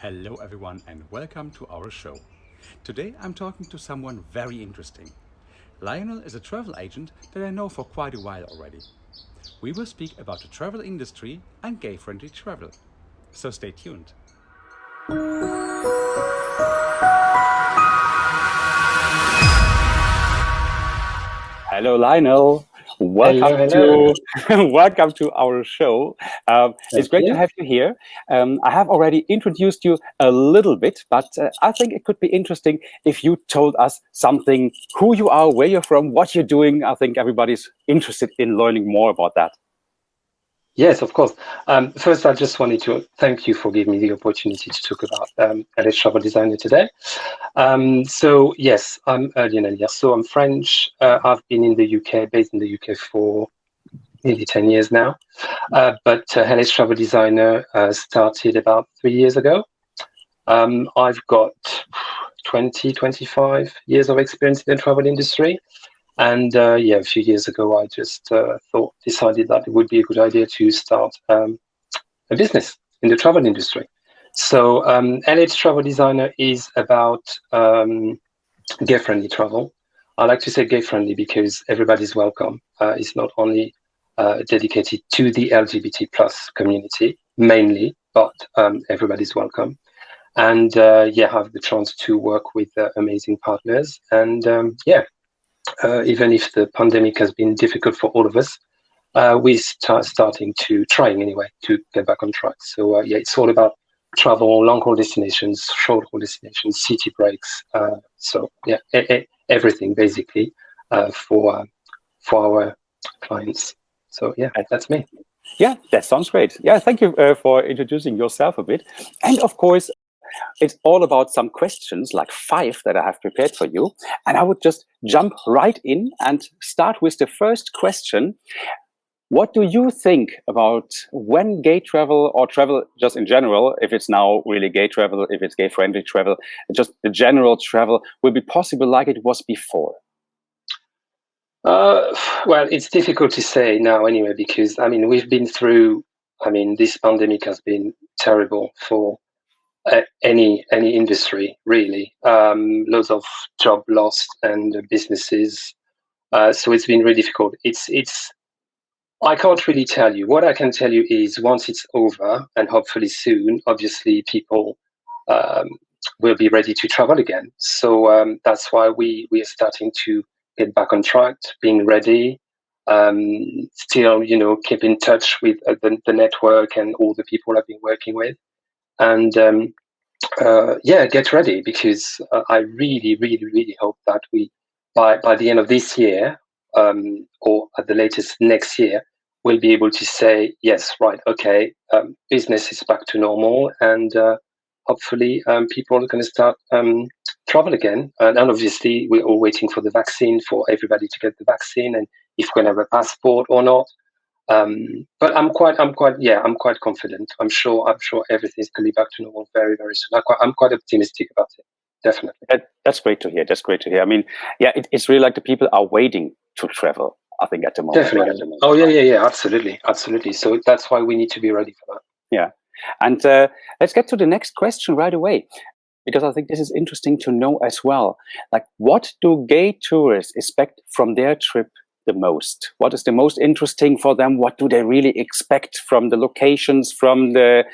Hello, everyone, and welcome to our show. Today I'm talking to someone very interesting. Lionel is a travel agent that I know for quite a while already. We will speak about the travel industry and gay friendly travel. So stay tuned. Hello, Lionel. Hello, Welcome hello. to welcome to our show. It's Thank great to you. have you here. I have already introduced you a little bit, but I think it could be interesting if you told us something: who you are, where you're from, what you're doing. I think everybody's interested in learning more about that. Yes, of course. First, I just wanted to thank you for giving me the opportunity to talk about LH travel designer today. Yes, I'm Lionel Hierso. I'm French. I've been in the UK, based in the UK for nearly 10 years now. But LH travel designer started about 3 years ago. I've got 20, 25 years of experience in the travel industry. And a few years ago, I just decided that it would be a good idea to start a business in the travel industry. So, LH Travel Designer is about gay friendly travel. I like to say gay friendly because everybody's welcome. It's not only dedicated to the LGBT plus community mainly, but everybody's welcome. And have the chance to work with amazing partners. And even if the pandemic has been difficult for all of us, we're starting to trying anyway to get back on track. So it's all about travel, long haul destinations, short haul destinations, city breaks. Everything basically for our clients. So that's me. Yeah, that sounds great. Yeah, thank you for introducing yourself a bit. And of course, it's all about some questions, like 5 that I have prepared for you. And I would just jump right in and start with the first question. What do you think about when gay travel or travel just in general, if it's now really gay travel, if it's gay friendly travel, just the general travel will be possible like it was before? Uh, well, it's difficult to say now anyway, because I mean, we've been through, I mean, this pandemic has been terrible for any industry, really. Loads of job lost and businesses. So it's been really difficult. I can't really tell you. What I can tell you is once it's over, and hopefully soon, obviously people um, will be ready to travel again. So that's why we are starting to get back on track, being ready. Still, keep in touch with the network and all the people I've been working with, and get ready because I really, really, really hope that we, by the end of this year, or at the latest next year, we'll be able to say yes, right, okay, business is back to normal, and hopefully people are going to start travel again. And obviously, we're all waiting for the vaccine for everybody to get the vaccine, and if we're going to have a passport or not. But I'm quite confident. I'm sure everything's going to be back to normal very, very soon. I'm quite optimistic about it. Definitely. That's great to hear. That's great to hear. I mean, yeah, it's really like the people are waiting to travel, I think, at the moment. Definitely. Oh yeah. Absolutely, absolutely. So that's why we need to be ready for that. Yeah. And let's get to the next question right away, because I think this is interesting to know as well. Like, what do gay tourists expect from their trip the most? What is the most interesting for them? What do they really expect from the locations, from the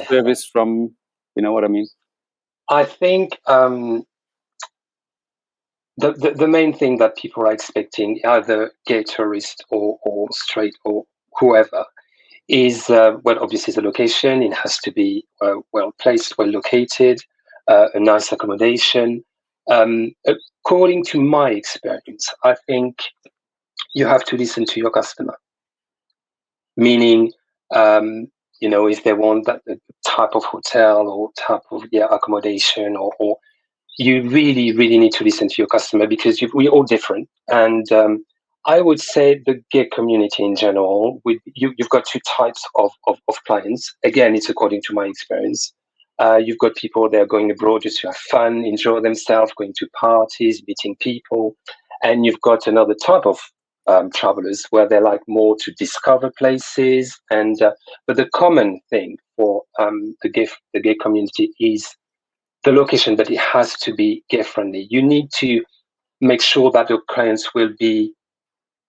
service, from, you know what I mean? I think the main thing that people are expecting, either gay tourist or straight or whoever, is obviously the location. It has to be well placed, well located, a nice accommodation. According to my experience, I think you have to listen to your customer, meaning if they want that type of hotel or type of accommodation, or you really, really need to listen to your customer because we're all different. And I would say the gay community in general, you've got two types of clients. Again, it's according to my experience. You've got people that are going abroad just to have fun, enjoy themselves, going to parties, meeting people. And you've got another type of travelers, where they like more to discover places. And but the common thing for the gay community is the location, but it has to be gay friendly. You need to make sure that your clients will be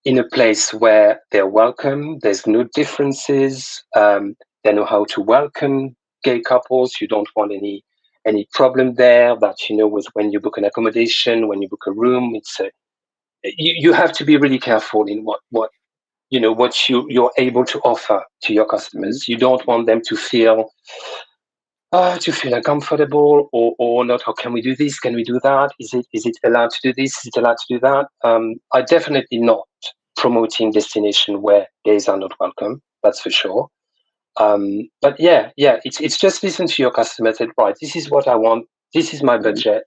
in a place where they're welcome. There's no differences. They know how to welcome gay couples. You don't want any problem there. That with when you book an accommodation, when you book a room, you have to be really careful in what you're able to offer to your customers. You don't want them to feel uncomfortable or not. How can we do this? Can we do that? Is it allowed to do this? Is it allowed to do that? I definitely not promoting destination where gays are not welcome. That's for sure. But yeah, it's just listen to your customers. Say, right, this is what I want. This is my budget.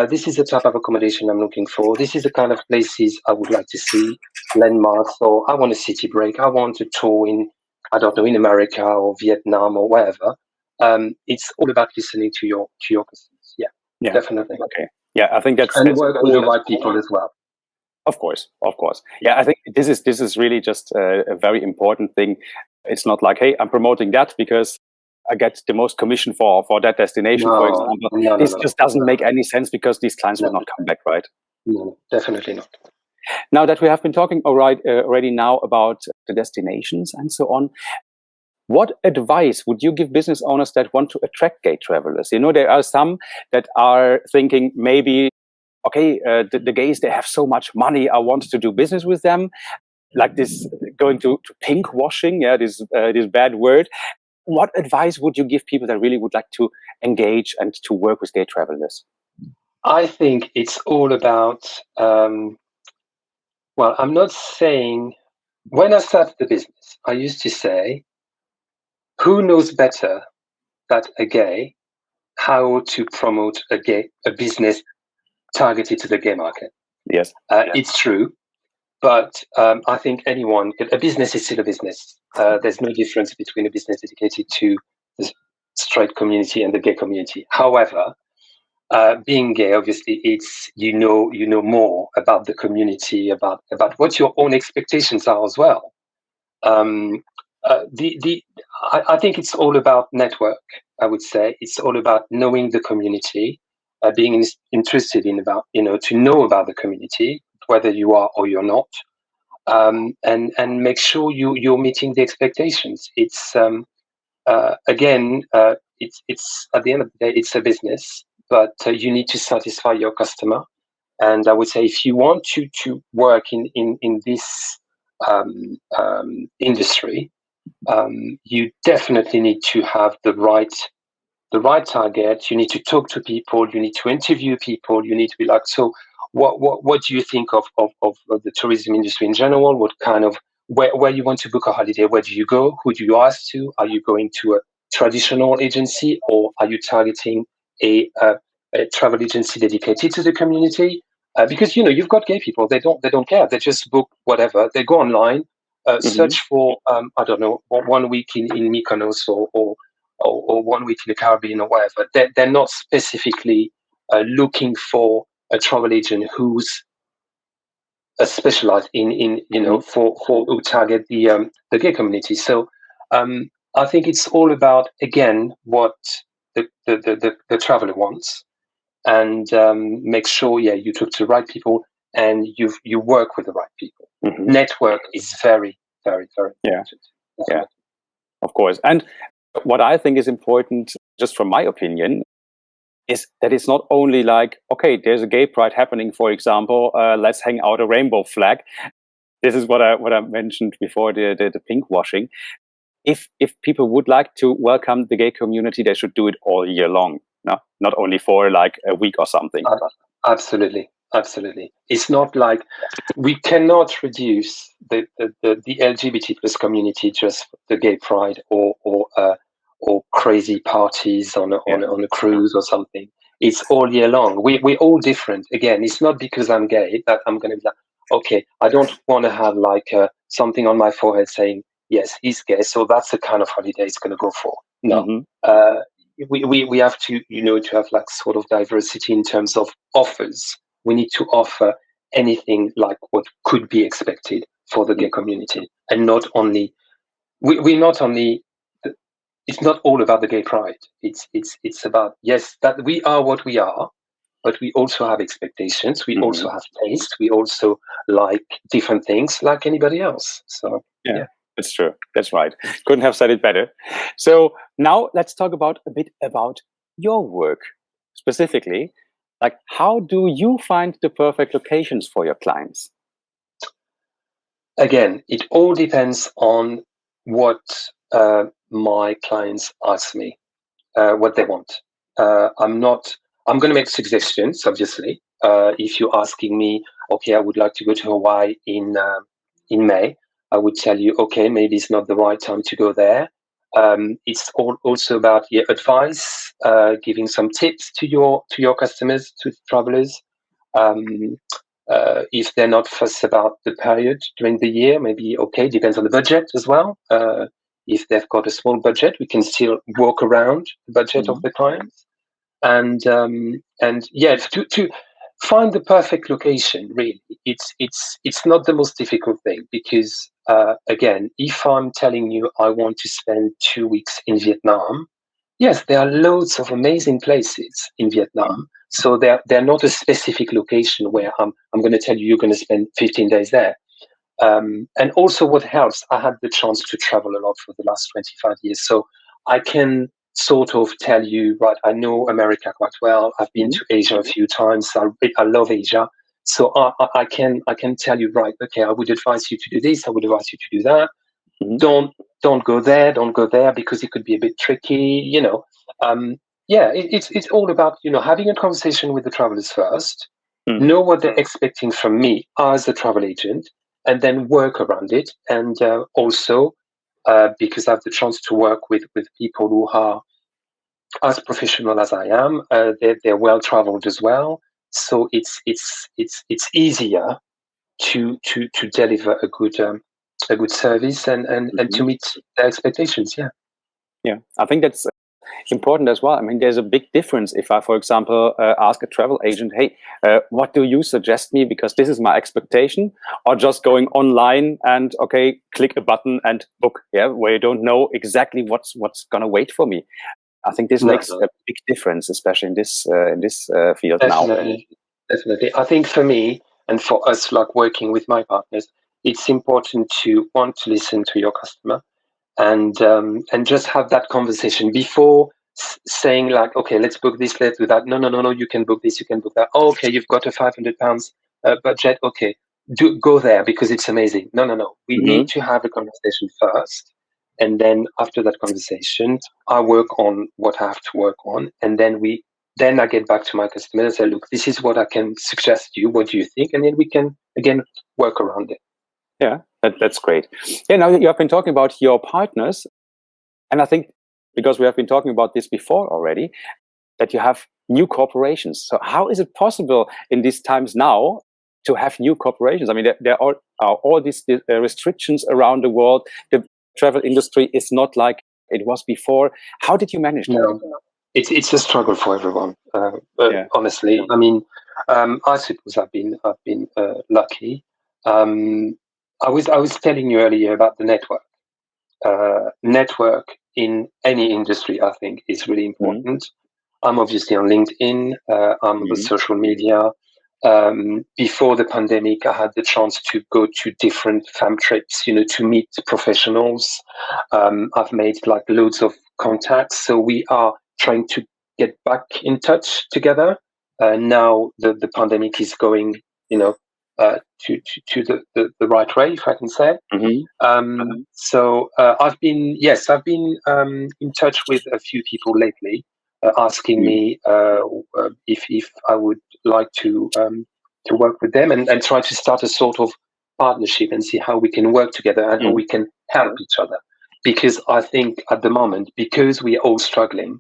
This is the type of accommodation I'm looking for. This is the kind of places I would like to see, landmarks, or I want a city break. I want a tour I don't know, in America or Vietnam or wherever. It's all about listening to your customers. Yeah, definitely. Okay. Yeah, I think that's work with the right people as well. Of course. Yeah, I think this is really just a very important thing. It's not like, hey, I'm promoting that because I get the most commission for that destination, for example. This just doesn't make any sense because these clients will not come back, right? No, definitely not. Now that we have been talking already now about the destinations and so on, what advice would you give business owners that want to attract gay travelers? There are some that are thinking maybe, okay, the gays, they have so much money, I want to do business with them. Like this, going to pink washing, this bad word. What advice would you give people that really would like to engage and to work with gay travelers? I think it's all about, I'm not saying, when I started the business, I used to say, who knows better than a gay how to promote a business targeted to the gay market? Yes. It's true. But I think a business is still a business. There's no difference between a business dedicated to the straight community and the gay community. However, being gay, obviously, it's you know more about the community, about what your own expectations are as well. I think it's all about network. I would say it's all about knowing the community, being interested in to know about the community, whether you are or you're not. And make sure you're meeting the expectations. It's again, it's at the end of the day, it's a business, but you need to satisfy your customer. And I would say if you want to work in this industry, you definitely need to have the right target. You need to talk to people. You need to interview people. You need to be like, so what do you think of the tourism industry in general? What kind of where you want to book a holiday? Where do you go? Who do you ask to? Are you going to a traditional agency, or are you targeting a travel agency dedicated to the community? Because you've got gay people. They don't care. They just book whatever. They go online, search for I don't know, 1 week in Mykonos or 1 week in the Caribbean or whatever. They're not specifically looking for a travel agent who's specialized in for who target the gay community. So I think it's all about, again, what the traveler wants, and make sure you talk to the right people and you work with the right people. Network is very, very, very important. Yeah, of course. And what I think is important, just from my opinion, is that it's not only like, okay, there's a gay pride happening, for example, let's hang out a rainbow flag. This is what I mentioned before, the pink washing. If people would like to welcome the gay community, they should do it all year long, no? Not only for like a week or something. Absolutely. It's not like we cannot reduce the LGBT plus community just for the gay pride or crazy parties on a cruise or something. It's all year long. We're all different. Again, it's not because I'm gay that I'm going to be like, okay, I don't want to have like something on my forehead saying, yes, he's gay, so that's the kind of holiday it's going to go for. No. We have to to have like sort of diversity in terms of offers. We need to offer anything like what could be expected for the gay community, and not only we're not only. It's not all about the gay pride. It's about, yes, that we are what we are, but we also have expectations. We also have taste. We also like different things like anybody else. So yeah. That's true. That's right. Couldn't have said it better. So now let's talk about a bit about your work specifically. Like, how do you find the perfect locations for your clients? Again, it all depends on what my clients ask me, what they want. I'm going to make suggestions, obviously. If you're asking me, okay, I would like to go to Hawaii in May, I would tell you, okay, maybe it's not the right time to go there. It's also about your advice, giving some tips to your customers, to travelers. If they're not fussed about the period during the year, maybe okay, depends on the budget as well. If they've got a small budget, we can still work around the budget of the clients. And yeah, to find the perfect location, really, it's not the most difficult thing, because again, if I'm telling you I want to spend 2 weeks in Vietnam, yes, there are loads of amazing places in Vietnam. So they're not a specific location where I'm going to tell you you're going to spend 15 days there. And also what helps, I had the chance to travel a lot for the last 25 years. So I can sort of tell you, right, I know America quite well. I've been to Asia a few times. I love Asia. So I can tell you, right, okay, I would advise you to do this. I would advise you to do that. Don't go there. Don't go there, because it could be a bit tricky, yeah, it's all about, having a conversation with the travelers first, know what they're expecting from me as a travel agent, and then work around it. And also, because I have the chance to work with people who are as professional as I am, they're well traveled as well. So it's easier to deliver a good service and to meet their expectations. Yeah, I think that's important as well. I mean, there's a big difference if I, for example, ask a travel agent, hey, what do you suggest me? Because this is my expectation, or just going online and, okay, click a button and book, where you don't know exactly what's going to wait for me. I think this makes a big difference, especially in this field now. Definitely. I think for me and for us, like working with my partners, it's important to want to listen to your customer and just have that conversation before saying like, okay, let's book this, let's do that. No, you can book this, you can book that. Oh, okay, you've got a £500 budget. Okay, go there because it's amazing. No. We need to have a conversation first. And then after that conversation, I work on what I have to work on. And then I get back to my customer and say, look, this is what I can suggest to you. What do you think? And then we can, again, work around it. Yeah, that's great. Yeah, now you have been talking about your partners. And I think, because we have been talking about this before already, that you have new corporations. So how is it possible in these times now to have new corporations? I mean, there are all these restrictions around the world. The travel industry is not like it was before. How did you manage that? No, it's a struggle for everyone. Honestly, I mean, I suppose I've been lucky. I was telling you earlier about the network. Network in any industry, I think, is really important. I'm obviously on LinkedIn. I'm on the social media. Before the pandemic, I had the chance to go to different fam trips, to meet professionals. I've made like loads of contacts. So we are trying to get back in touch together. Now the pandemic is going, to the right way, if I can say. So I've been in touch with a few people lately, asking me if I would like to work with them and try to start a sort of partnership and see how we can work together and how we can help each other. Because I think at the moment, because we are all struggling,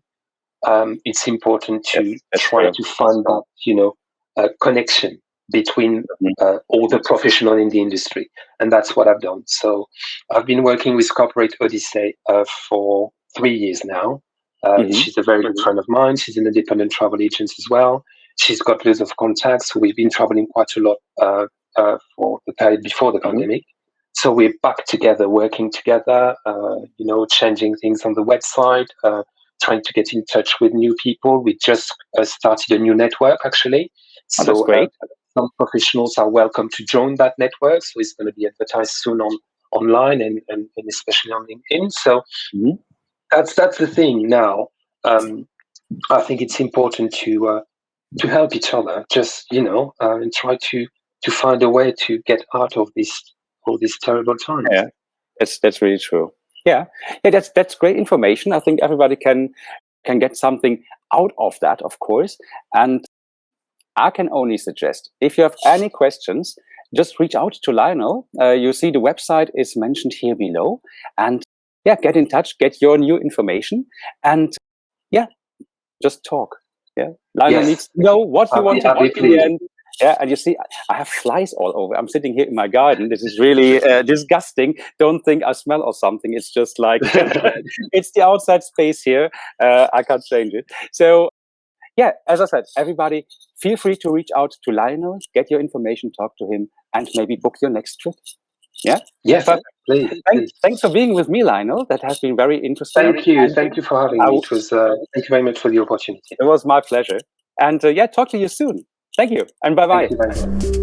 it's important to try to find that connection between all the professionals in the industry, and that's what I've done. So I've been working with Corporate Odyssey for 3 years now. She's a very good friend of mine. She's an independent travel agent as well. she's got loads of contacts. So we've been traveling quite a lot for the period before the pandemic. So we're back together, working together, changing things on the website, trying to get in touch with new people. We just started a new network, actually. Oh, that's great. Some professionals are welcome to join that network. So it's going to be advertised soon online and especially on LinkedIn. So that's the thing now. I think it's important to help each other, just and try to find a way to get out of all these terrible times. Yeah, that's really true. Yeah, that's great information. I think everybody can get something out of that, of course. And I can only suggest, if you have any questions, just reach out to Lionel. You see the website is mentioned here below, and get in touch, get your new information, and just talk. Yeah, Lionel needs to know what you want to do in the end. Yeah, and you see, I have flies all over. I'm sitting here in my garden. This is really disgusting. Don't think I smell or something. It's just like, it's the outside space here. I can't change it. So, as I said, everybody, feel free to reach out to Lionel, get your information, talk to him, and maybe book your next trip. Yeah? Yes, please. Thanks for being with me, Lionel. That has been very interesting. Thank you. Thank you for having me. It was, thank you very much for the opportunity. It was my pleasure. And talk to you soon. Thank you, and bye-bye. Thank you very much.